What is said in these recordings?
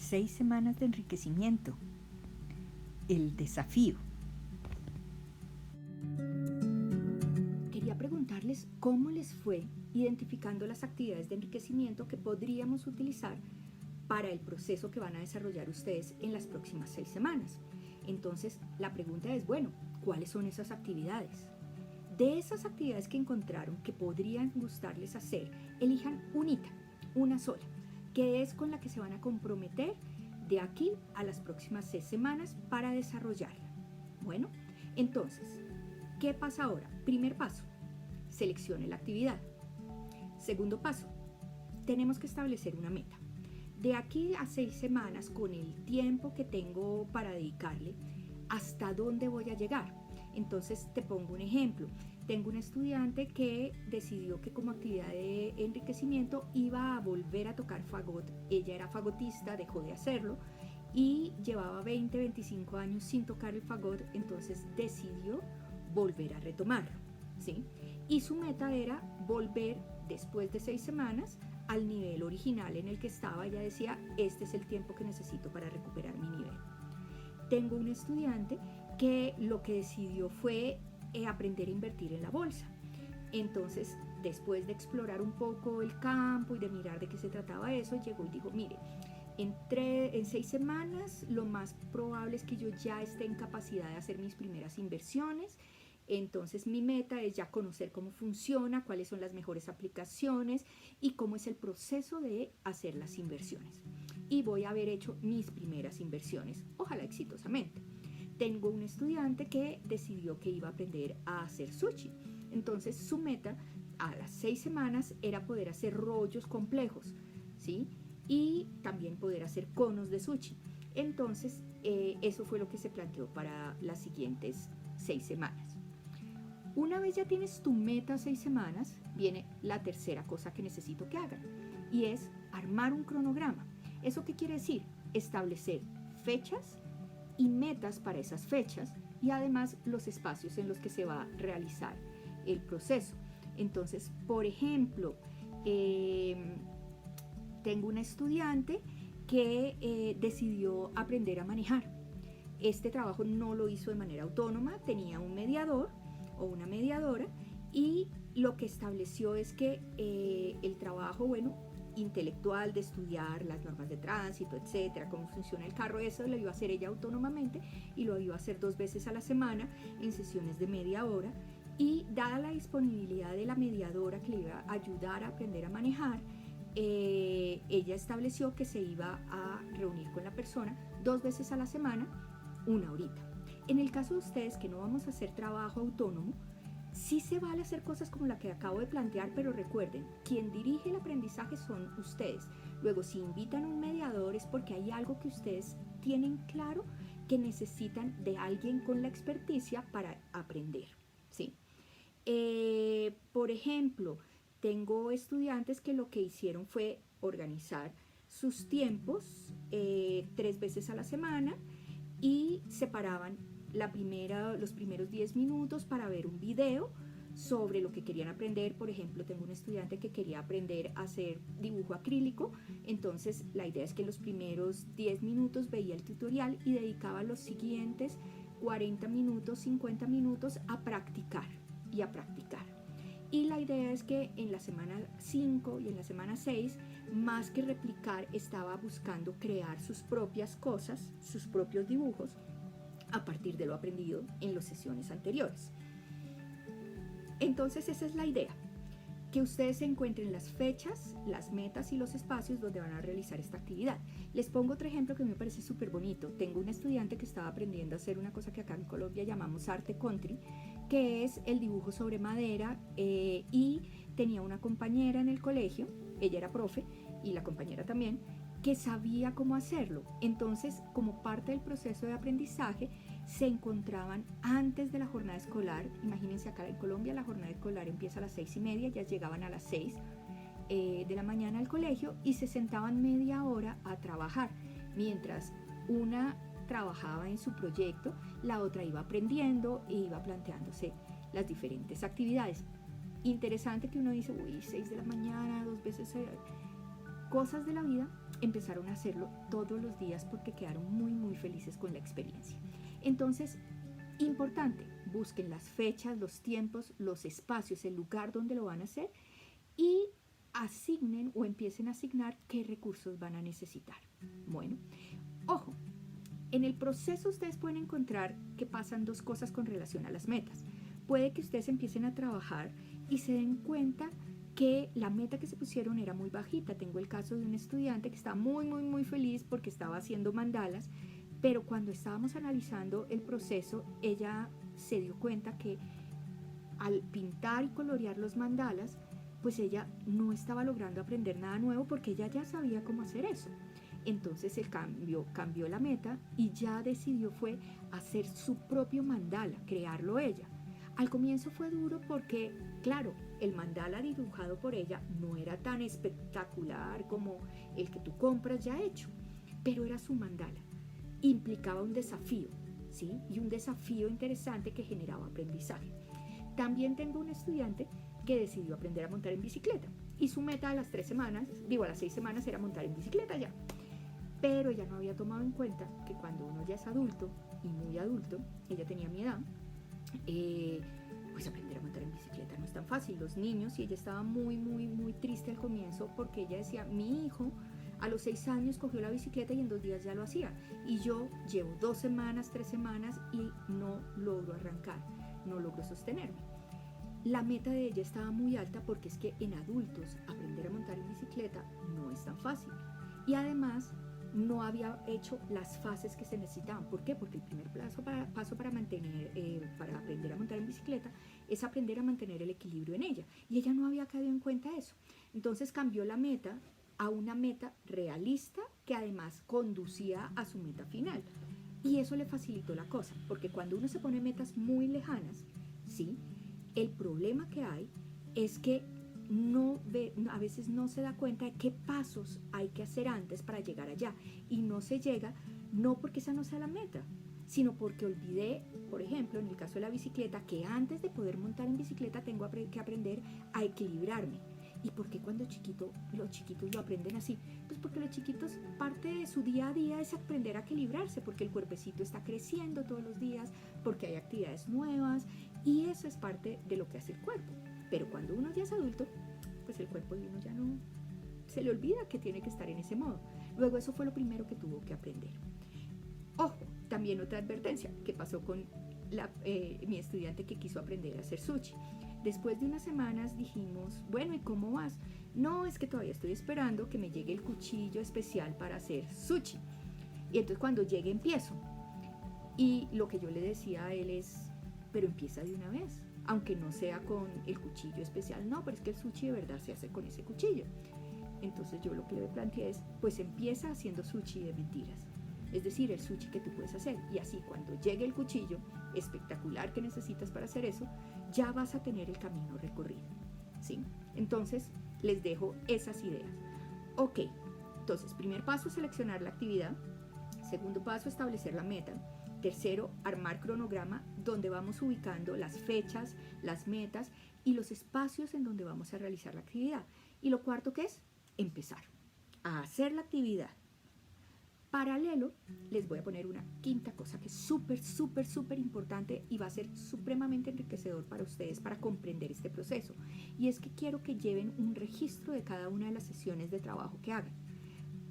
6 semanas de enriquecimiento. El desafío. Quería preguntarles cómo les fue identificando las actividades de enriquecimiento que podríamos utilizar para el proceso que van a desarrollar ustedes en las próximas 6 semanas. Entonces, la pregunta es, bueno, ¿cuáles son esas actividades? De esas actividades que encontraron que podrían gustarles hacer, elijan una sola, que es con la que se van a comprometer de aquí a las próximas 6 semanas para desarrollarla. Bueno, entonces, ¿qué pasa ahora? Primer paso, seleccione la actividad. Segundo paso, tenemos que establecer una meta. De aquí a 6 semanas, con el tiempo que tengo para dedicarle, ¿hasta dónde voy a llegar? Entonces te pongo un ejemplo. Tengo un estudiante que decidió que como actividad de enriquecimiento iba a volver a tocar fagot. Ella era fagotista, dejó de hacerlo y llevaba 25 años sin tocar el fagot, entonces decidió volver a retomarlo, ¿sí? Y su meta era volver después de 6 semanas al nivel original en el que estaba. Ella decía, este es el tiempo que necesito para recuperar mi nivel. Tengo un estudiante que lo que decidió fue aprender a invertir en la bolsa. Entonces, después de explorar un poco el campo y de mirar de qué se trataba eso, llegó y dijo, mire, en 6 semanas lo más probable es que yo ya esté en capacidad de hacer mis primeras inversiones. Entonces mi meta es ya conocer cómo funciona, cuáles son las mejores aplicaciones y cómo es el proceso de hacer las inversiones. Y voy a haber hecho mis primeras inversiones, ojalá exitosamente. Tengo un estudiante que decidió que iba a aprender a hacer sushi. Entonces su meta a las 6 semanas era poder hacer rollos complejos, ¿sí? Y también poder hacer conos de sushi. Entonces eso fue lo que se planteó para las siguientes 6 semanas. Una vez ya tienes tu meta 6 semanas, viene la tercera cosa que necesito que hagan y es armar un cronograma. ¿Eso qué quiere decir? Establecer fechas y metas para esas fechas y además los espacios en los que se va a realizar el proceso. Entonces, por ejemplo, tengo una estudiante que decidió aprender a manejar. Este trabajo no lo hizo de manera autónoma, tenía un mediador o una mediadora y lo que estableció es que el trabajo, intelectual de estudiar las normas de tránsito, etcétera, cómo funciona el carro, eso lo iba a hacer ella autónomamente y lo iba a hacer 2 veces a la semana en sesiones de media hora. Y dada la disponibilidad de la mediadora que le iba a ayudar a aprender a manejar, ella estableció que se iba a reunir con la persona 2 veces a la semana, 1 horita. En el caso de ustedes que no vamos a hacer trabajo autónomo, sí se vale hacer cosas como la que acabo de plantear, pero recuerden, quien dirige el aprendizaje son ustedes. Luego, si invitan a un mediador es porque hay algo que ustedes tienen claro que necesitan de alguien con la experticia para aprender, ¿sí? Por ejemplo, tengo estudiantes que lo que hicieron fue organizar sus tiempos 3 veces a la semana y separaban los primeros 10 minutos para ver un video sobre lo que querían aprender. Por ejemplo, tengo un estudiante que quería aprender a hacer dibujo acrílico, entonces la idea es que los primeros 10 minutos veía el tutorial y dedicaba los siguientes 40 minutos, 50 minutos a practicar y a practicar. Y la idea es que en la semana 5 y en la semana 6, más que replicar, estaba buscando crear sus propias cosas, sus propios dibujos, a partir de lo aprendido en las sesiones anteriores. Entonces esa es la idea, que ustedes encuentren las fechas, las metas y los espacios donde van a realizar esta actividad. Les pongo otro ejemplo que me parece súper bonito. Tengo un estudiante que estaba aprendiendo a hacer una cosa que acá en Colombia llamamos arte country, que es el dibujo sobre madera, y tenía una compañera en el colegio, ella era profe y la compañera también, que sabía cómo hacerlo. Entonces, como parte del proceso de aprendizaje, se encontraban antes de la jornada escolar. Imagínense, acá en Colombia la jornada escolar empieza a las 6:30, ya llegaban a las 6 de la mañana al colegio y se sentaban media hora a trabajar. Mientras una trabajaba en su proyecto, la otra iba aprendiendo e iba planteándose las diferentes actividades. Interesante que uno dice, 6 de la mañana, 2 veces... cosas de la vida empezaron a hacerlo todos los días porque quedaron muy, muy felices con la experiencia. Entonces, importante, busquen las fechas, los tiempos, los espacios, el lugar donde lo van a hacer y asignen o empiecen a asignar qué recursos van a necesitar. Bueno, ojo, en el proceso ustedes pueden encontrar que pasan dos cosas con relación a las metas. Puede que ustedes empiecen a trabajar y se den cuenta que la meta que se pusieron era muy bajita. Tengo el caso de un estudiante que está muy, muy, muy feliz porque estaba haciendo mandalas, pero cuando estábamos analizando el proceso, ella se dio cuenta que al pintar y colorear los mandalas, pues ella no estaba logrando aprender nada nuevo porque ella ya sabía cómo hacer eso. Entonces el cambió la meta y ya decidió fue hacer su propio mandala, crearlo ella. Al comienzo fue duro porque, claro, el mandala dibujado por ella no era tan espectacular como el que tú compras ya hecho, pero era su mandala. Implicaba un desafío, ¿sí? Y un desafío interesante que generaba aprendizaje. También tengo un estudiante que decidió aprender a montar en bicicleta y su meta a las 6 semanas era montar en bicicleta ya. Pero ella no había tomado en cuenta que cuando uno ya es adulto y muy adulto, ella tenía mi edad, pues aprender a montar en bicicleta no es tan fácil. Los niños, y ella estaba muy, muy, muy triste al comienzo porque ella decía, mi hijo a los 6 años cogió la bicicleta y en 2 días ya lo hacía. Y yo llevo 2 semanas, 3 semanas y no logro arrancar, no logro sostenerme. La meta de ella estaba muy alta porque es que en adultos aprender a montar en bicicleta no es tan fácil. Y además no había hecho las fases que se necesitaban. ¿Por qué? Porque el primer paso para aprender a montar en bicicleta es aprender a mantener el equilibrio en ella. Y ella no había caído en cuenta eso. Entonces cambió la meta a una meta realista que además conducía a su meta final. Y eso le facilitó la cosa, porque cuando uno se pone metas muy lejanas, ¿sí? El problema que hay es que a veces no se da cuenta de qué pasos hay que hacer antes para llegar allá. Y no se llega, no porque esa no sea la meta, sino porque olvidé, por ejemplo, en el caso de la bicicleta, que antes de poder montar en bicicleta tengo que aprender a equilibrarme. ¿Y por qué cuando los chiquitos lo aprenden así? Pues porque los chiquitos, parte de su día a día es aprender a equilibrarse, porque el cuerpecito está creciendo todos los días, porque hay actividades nuevas, y eso es parte de lo que hace el cuerpo. Pero cuando uno ya es adulto, pues el cuerpo de uno ya no se le olvida que tiene que estar en ese modo. Luego eso fue lo primero que tuvo que aprender. Ojo, también otra advertencia que pasó con mi estudiante que quiso aprender a hacer sushi. Después de unas semanas dijimos, bueno, ¿y cómo vas? No, es que todavía estoy esperando que me llegue el cuchillo especial para hacer sushi. Y entonces cuando llegue empiezo. Y lo que yo le decía a él es, pero empieza de una vez, aunque no sea con el cuchillo especial. No, pero es que el sushi de verdad se hace con ese cuchillo. Entonces yo lo que le planteé es, pues empieza haciendo sushi de mentiras. Es decir, el sushi que tú puedes hacer. Y así cuando llegue el cuchillo espectacular que necesitas para hacer eso, ya vas a tener el camino recorrido, ¿sí? Entonces les dejo esas ideas. Ok, entonces primer paso, seleccionar la actividad. Segundo paso, establecer la meta. Tercero, armar cronograma donde vamos ubicando las fechas, las metas y los espacios en donde vamos a realizar la actividad. Y lo cuarto, ¿qué es? Empezar a hacer la actividad. Paralelo, les voy a poner una quinta cosa que es súper, súper, súper importante y va a ser supremamente enriquecedor para ustedes para comprender este proceso. Y es que quiero que lleven un registro de cada una de las sesiones de trabajo que hagan.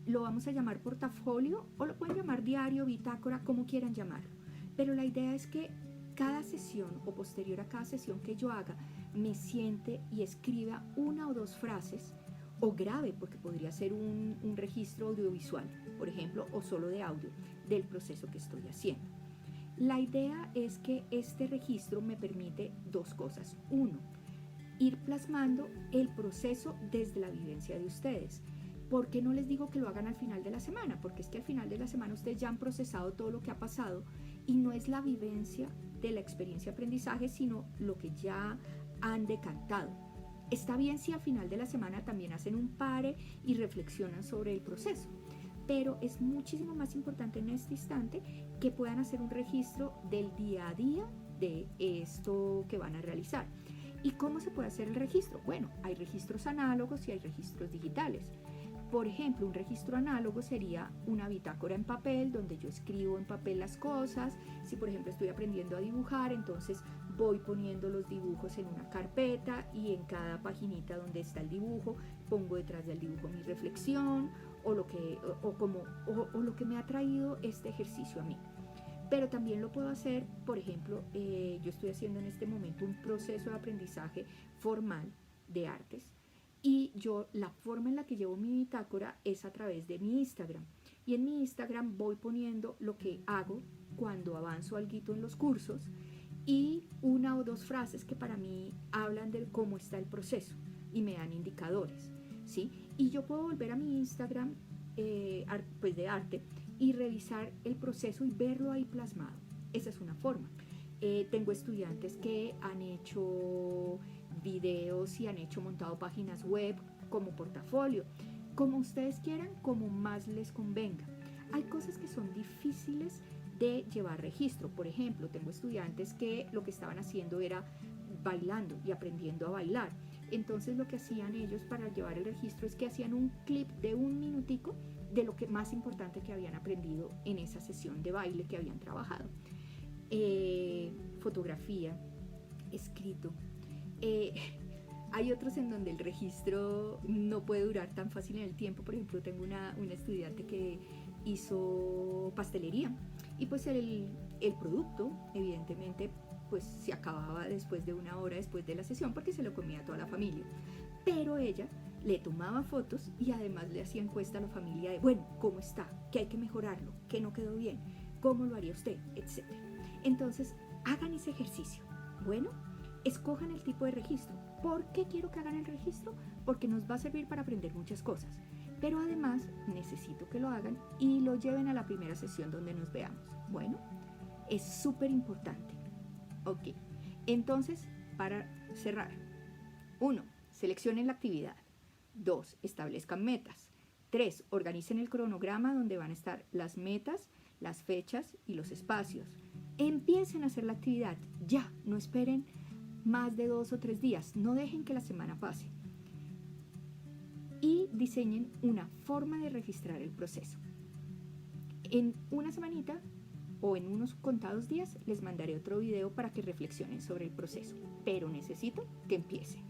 Lo vamos a llamar portafolio o lo pueden llamar diario, bitácora, como quieran llamarlo. Pero la idea es que cada sesión o posterior a cada sesión que yo haga, me siente y escriba 1 o 2 frases o grabe, porque podría ser un registro audiovisual, por ejemplo, o solo de audio del proceso que estoy haciendo. La idea es que este registro me permite 2 cosas. 1, ir plasmando el proceso desde la vivencia de ustedes. ¿Por qué no les digo que lo hagan al final de la semana? Porque es que al final de la semana ustedes ya han procesado todo lo que ha pasado y no es la vivencia de la experiencia de aprendizaje, sino lo que ya han decantado. Está bien si al final de la semana también hacen un pare y reflexionan sobre el proceso, pero es muchísimo más importante en este instante que puedan hacer un registro del día a día de esto que van a realizar. ¿Y cómo se puede hacer el registro? Bueno, hay registros análogos y hay registros digitales. Por ejemplo, un registro análogo sería una bitácora en papel donde yo escribo en papel las cosas. Si por ejemplo estoy aprendiendo a dibujar, entonces voy poniendo los dibujos en una carpeta y en cada paginita donde está el dibujo pongo detrás del dibujo mi reflexión o lo que me ha traído este ejercicio a mí. Pero también lo puedo hacer, por ejemplo, yo estoy haciendo en este momento un proceso de aprendizaje formal de artes y la forma en la que llevo mi bitácora es a través de mi Instagram. Y en mi Instagram voy poniendo lo que hago cuando avanzo algo en los cursos y una o dos frases que para mí hablan de cómo está el proceso y me dan indicadores, ¿sí? Y yo puedo volver a mi Instagram pues de arte y revisar el proceso y verlo ahí plasmado. Esa es una forma. Tengo estudiantes que han hecho videos y han montado páginas web como portafolio, como ustedes quieran, como más les convenga. Hay cosas que son difíciles de llevar registro. Por ejemplo, tengo estudiantes que lo que estaban haciendo era bailando y aprendiendo a bailar. Entonces lo que hacían ellos para llevar el registro es que hacían un clip de 1 minutico de lo que más importante que habían aprendido en esa sesión de baile que habían trabajado. Fotografía, escrito. Hay otros en donde el registro no puede durar tan fácil en el tiempo. Por ejemplo, tengo una estudiante que hizo pastelería y pues el producto evidentemente pues se acababa después de 1 hora después de la sesión porque se lo comía toda la familia, pero ella le tomaba fotos y además le hacía encuesta a la familia de, bueno, ¿cómo está? ¿Qué hay que mejorarlo? ¿Qué no quedó bien? ¿Cómo lo haría usted? Etcétera. Entonces, hagan ese ejercicio. Bueno, escojan el tipo de registro. ¿Por qué quiero que hagan el registro? Porque nos va a servir para aprender muchas cosas. Pero además, necesito que lo hagan y lo lleven a la primera sesión donde nos veamos. Bueno, es súper importante. Ok, entonces, para cerrar. 1. Seleccionen la actividad. 2. Establezcan metas. 3. Organicen el cronograma donde van a estar las metas, las fechas y los espacios. Empiecen a hacer la actividad. Ya, no esperen más de 2 o 3 días. No dejen que la semana pase. Y diseñen una forma de registrar el proceso. En una semanita o en unos contados días les mandaré otro video para que reflexionen sobre el proceso. Pero necesito que empiecen.